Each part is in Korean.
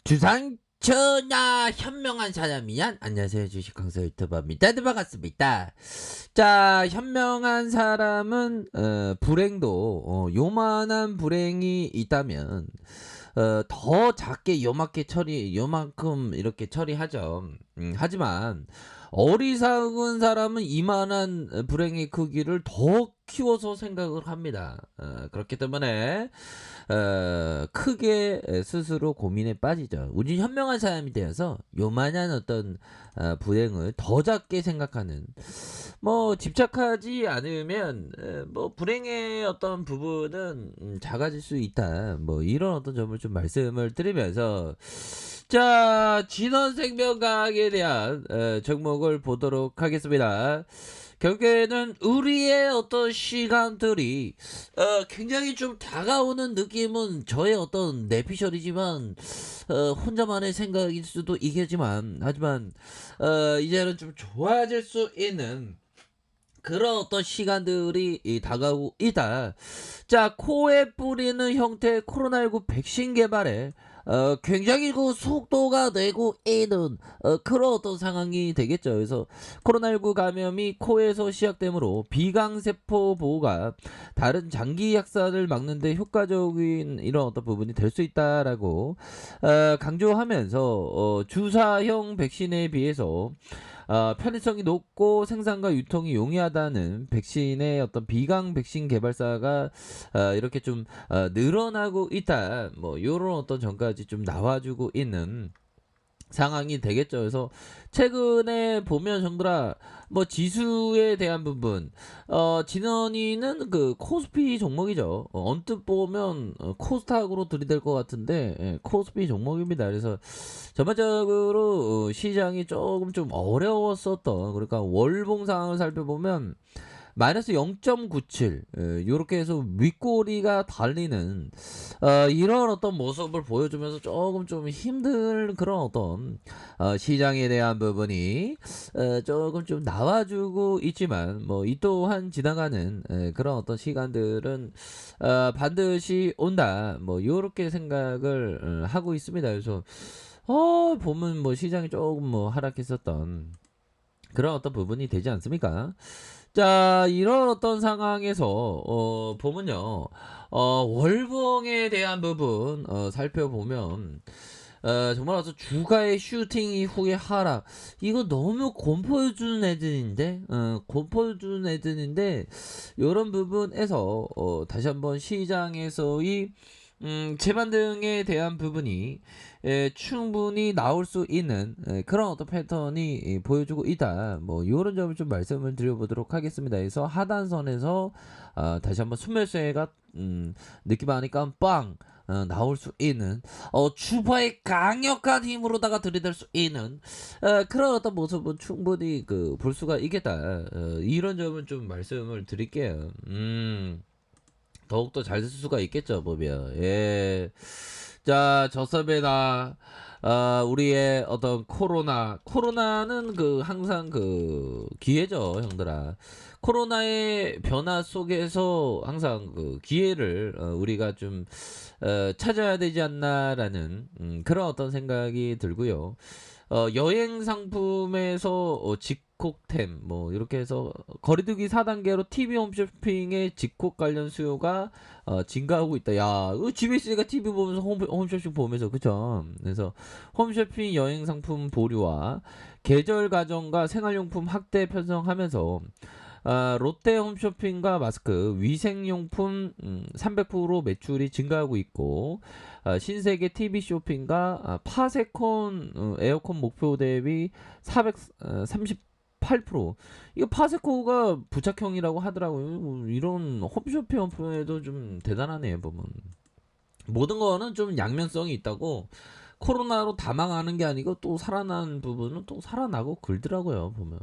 주상천하 현명한 사람이란 안녕하세요 주식강사 유튜버입니다. 네, 반갑습니다. 자, 현명한 사람은 불행도 요만한 불행이 있다면 더 작게 요만큼 이렇게 처리하죠. 하지만 어리석은 사람은 이만한 불행의 크기를 더 키워서 생각을 합니다. 그렇기 때문에 크게 스스로 고민에 빠지죠. 우리 현명한 사람이 되어서 요만한 어떤 불행을 더 작게 생각하는, 뭐 집착하지 않으면 뭐 불행의 어떤 부분은 작아질 수 있다, 뭐 이런 어떤 점을 좀 말씀을 드리면서, 자, 진원생명과학에 대한 종목을 보도록 하겠습니다. 결국에는 우리의 어떤 시간들이 굉장히 좀 다가오는 느낌은 저의 어떤 내피셜이지만 혼자만의 생각일 수도 있겠지만, 하지만 이제는 좀 좋아질 수 있는 그런 어떤 시간들이 다가오고 있다. 자, 코에 뿌리는 형태의 코로나19 백신 개발에 굉장히 그 속도가 내고 있는 그런 어떤 상황이 되겠죠. 그래서 코로나19 감염이 코에서 시작되므로 비강세포 보호가 다른 장기 확산을 막는데 효과적인 이런 어떤 부분이 될 수 있다라고 강조하면서 주사형 백신에 비해서 편의성이 높고 생산과 유통이 용이하다는 백신의 어떤 비강 백신 개발사가 이렇게 좀 늘어나고 있다, 뭐 요런 어떤 점까지 좀 나와주고 있는 상황이 되겠죠. 그래서 최근에 보면 정들아, 뭐 지수에 대한 부분, 진원이는 그 코스피 종목이죠. 언뜻 보면 코스닥으로 들이댈 것 같은데, 코스피 종목입니다. 그래서 전반적으로 시장이 조금 좀 어려웠었던, 그러니까 월봉 상황을 살펴보면 마이너스 0.97 요렇게 해서 윗꼬리가 달리는 이런 어떤 모습을 보여주면서 조금 좀 힘든 그런 어떤 시장에 대한 부분이 조금 좀 나와주고 있지만, 뭐 이 또한 지나가는 그런 어떤 시간들은 반드시 온다, 뭐 요렇게 생각을 하고 있습니다. 그래서 보면 뭐 시장이 조금 뭐 하락했었던 그런 어떤 부분이 되지 않습니까? 자, 이런 어떤 상황에서 보면요, 월봉에 대한 부분 살펴보면 정말 와서 주가의 슈팅 이후의 하락, 이거 너무 공포 주는 애들인데, 공포 주는 애들인데, 이런 부분에서 다시 한번 시장에서의 재반등에 대한 부분이 충분히 나올 수 있는 그런 어떤 패턴이 보여주고 있다, 뭐 이런 점을 좀 말씀을 드려보도록 하겠습니다. 그래서 하단선에서 다시 한번 순매수가 느낌하니까 빵 나올 수 있는, 추파의 강력한 힘으로다가 들이댈 수 있는 그런 어떤 모습은 충분히 볼 수가 있겠다, 이런 점을 좀 말씀을 드릴게요. 더욱더 잘 쓸 수가 있겠죠, 보면. 예. 자, 저섭에다 우리의 어떤 코로나는 항상 기회죠, 형들아. 코로나의 변화 속에서 항상 기회를 우리가 좀 찾아야 되지 않나라는 그런 어떤 생각이 들고요. 여행 상품에서 직콕템, 뭐 이렇게 해서 거리두기 4단계로 TV 홈쇼핑의 직콕 관련 수요가 증가하고 있다. 야, 집에 있으니까 TV 보면서 홈쇼핑 보면서, 그쵸? 그래서 홈쇼핑 여행 상품 보류와 계절 가전과 생활용품 확대 편성하면서 롯데 홈쇼핑과 마스크, 위생용품 300% 매출이 증가하고 있고, 신세계 TV 쇼핑과 파세콘 에어컨 목표 대비 438%. 이거 파세코가 부착형이라고 하더라고요. 이런 홈쇼핑 어플에도 좀 대단하네, 보면. 모든 거는 좀 양면성이 있다고, 코로나로 다 망하는 게 아니고 또 살아난 부분은 또 살아나고 그러더라고요, 보면.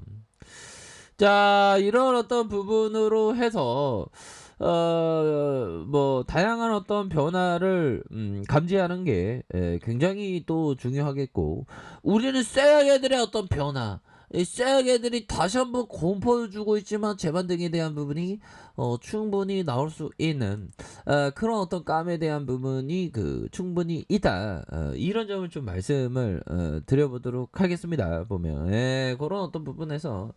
자, 이런 어떤 부분으로 해서 뭐 다양한 어떤 변화를 감지하는 게 굉장히 또 중요하겠고, 우리는 쇠약애들의 어떤 변화, 이 쇠약애들이 다시 한번 공포를 주고 있지만 재반등에 대한 부분이 충분히 나올 수 있는 그런 어떤 감에 대한 부분이 충분히 있다. 이런 점을 좀 말씀을 드려보도록 하겠습니다. 보면 그런 어떤 부분에서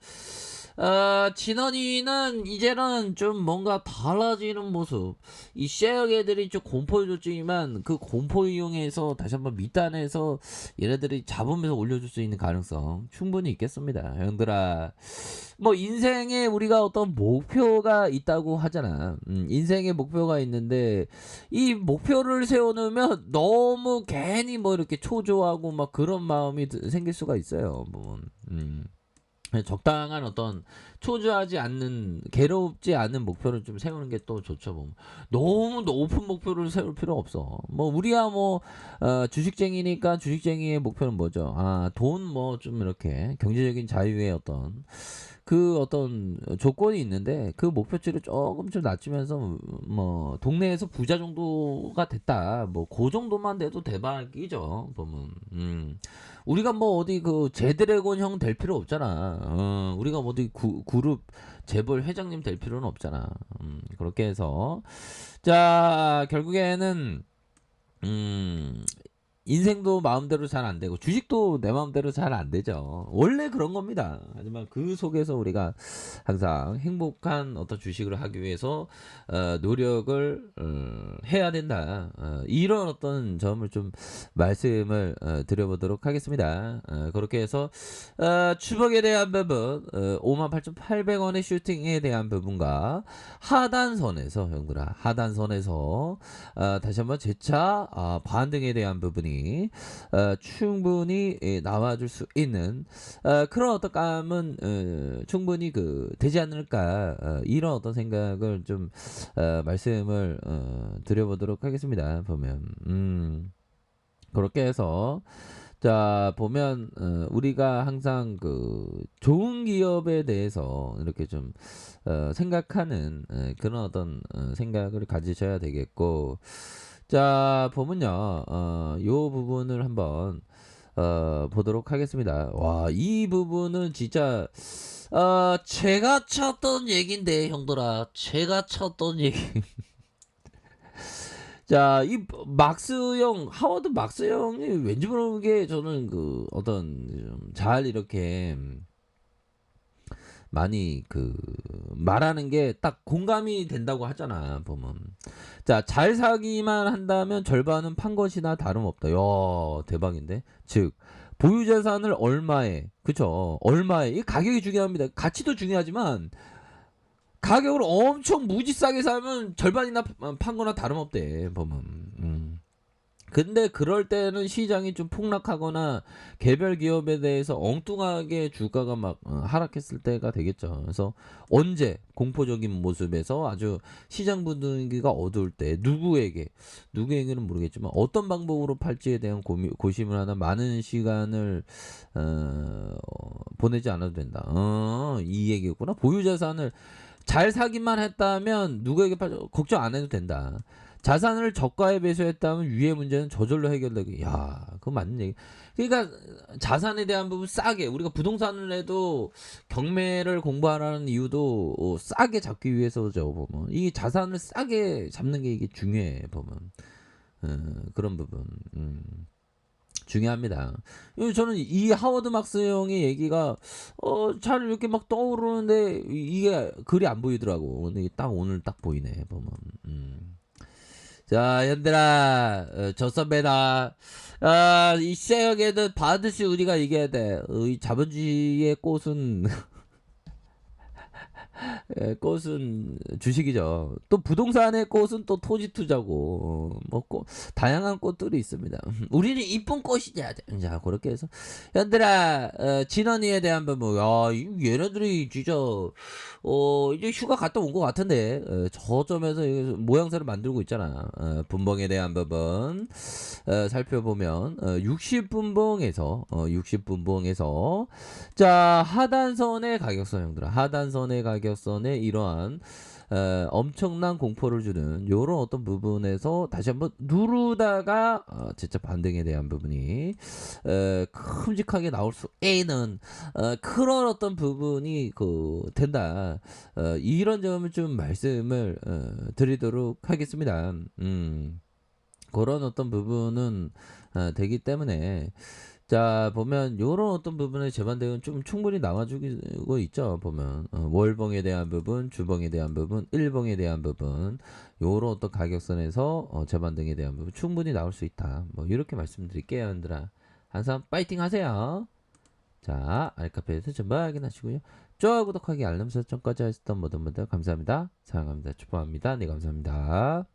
진원이는 이제는 좀 뭔가 달라지는 모습. 이 쉐어 애들이 좀 공포를 줬지만 그 공포 이용해서 다시 한번 밑단에서 얘네들이 잡으면서 올려줄 수 있는 가능성 충분히 있겠습니다. 형들아. 뭐 인생에 우리가 어떤 목표가 있다고 하잖아. 인생에 목표가 있는데 이 목표를 세워놓으면 너무 괜히 뭐 이렇게 초조하고 막 그런 마음이 생길 수가 있어요. 뭐. 적당한 어떤 초조하지 않는 괴롭지 않은 목표를 좀 세우는 게 또 좋죠. 뭐 너무 높은 목표를 세울 필요 없어. 뭐 우리야 뭐 주식쟁이니까 주식쟁이의 목표는 뭐죠? 돈 뭐 좀 이렇게 경제적인 자유의 어떤 조건이 있는데 그 목표치를 조금 좀 낮추면서 뭐 동네에서 부자 정도가 됐다. 뭐 그 정도만 돼도 대박이죠. 보면 우리가 뭐 어디 제드래곤 형 될 필요 없잖아. 우리가 뭐 어디 그룹 재벌 회장님 될 필요는 없잖아. 그렇게 해서 자 결국에는 인생도 마음대로 잘 안 되고 주식도 내 마음대로 잘 안 되죠. 원래 그런 겁니다. 하지만 그 속에서 우리가 항상 행복한 어떤 주식을 하기 위해서 노력을 해야 된다. 이런 어떤 점을 좀 말씀을 드려보도록 하겠습니다. 그렇게 해서 추복에 대한 부분 58,800원의 슈팅에 대한 부분과 하단선에서 형들아 하단선에서 다시 한번 재차 반등에 대한 부분이 충분히 나와줄 수 있는 그런 어떤 감은 충분히 되지 않을까 이런 어떤 생각을 좀 말씀을 드려보도록 하겠습니다. 보면 그렇게 해서 자 보면 우리가 항상 좋은 기업에 대해서 이렇게 좀 생각하는 그런 어떤 생각을 가지셔야 되겠고 자 보면요 요 부분을 한번 보도록 하겠습니다. 와 이 부분은 진짜 제가 쳤던 얘긴데 형들아 제가 쳤던 얘기 자, 이 하워드 막스 형이 왠지 모르게 저는 어떤 잘 이렇게 많이 말하는 게 딱 공감이 된다고 하잖아, 보면. 자, 잘 사기만 한다면 절반은 판 것이나 다름없다. 야, 대박인데? 즉, 보유 자산을 얼마에, 그쵸? 얼마에, 이 가격이 중요합니다. 가치도 중요하지만, 가격을 엄청 무지 싸게 사면 절반이나 판 거나 다름없대, 보면. 근데 그럴 때는 시장이 좀 폭락하거나 개별 기업에 대해서 엉뚱하게 주가가 막 하락했을 때가 되겠죠. 그래서 언제 공포적인 모습에서 아주 시장 분위기가 어두울 때 누구에게는 모르겠지만 어떤 방법으로 팔지에 대한 고심을 하나 많은 시간을 보내지 않아도 된다. 이 얘기였구나. 보유 자산을 잘 사기만 했다면 누구에게 걱정 안 해도 된다. 자산을 저가에 매수했다면 위의 문제는 저절로 해결되기. 야, 그거 맞는 얘기. 그러니까 자산에 대한 부분 싸게 우리가 부동산을 해도 경매를 공부하라는 이유도 싸게 잡기 위해서죠. 보면 이 자산을 싸게 잡는 게 이게 중요해. 보면 그런 부분. 중요합니다. 저는 이 하워드 막스 형의 얘기가 잘 이렇게 막 떠오르는데 이게 글이 안 보이더라고. 근데 딱 오늘 딱 보이네. 보면. 자, 현들아, 졌습니다. 이 쉐어게는 반드시 우리가 이겨야 돼. 이 자본주의의 꽃은 꽃은 주식이죠. 또 부동산의 꽃은 또 토지 투자고 다양한 꽃들이 있습니다. 우리는 이쁜 꽃이냐. 자 그렇게 해서 현들아 진원이에 대한 부분 얘네들이 진짜 이제 휴가 갔다 온 것 같은데 저 점에서 모양새를 만들고 있잖아. 분봉에 대한 부분 살펴보면 60분봉에서 자 하단선의 가격선 형들아 하단선의 가격선에 이러한 엄청난 공포를 주는 요런 어떤 부분에서 다시 한번 누르다가 진짜 반등에 대한 부분이 큼직하게 나올 수 있는 그런 어떤 부분이 된다. 이런 점을 좀 말씀을 드리도록 하겠습니다. 그런 어떤 부분은 되기 때문에 자 보면 요런 어떤 부분의 재반등은 좀 충분히 나와주고 있죠. 보면 월봉에 대한 부분, 주봉에 대한 부분, 일봉에 대한 부분 요런 어떤 가격선에서 재반등에 대한 부분 충분히 나올 수 있다. 뭐 이렇게 말씀드릴게요, 여러분들아. 항상 파이팅 하세요. 자, 알카페에서 전부 확인하시고요. 좋아요, 구독하기, 알람 설정까지 하셨던 모든 분들 감사합니다. 사랑합니다. 축복합니다. 네, 감사합니다.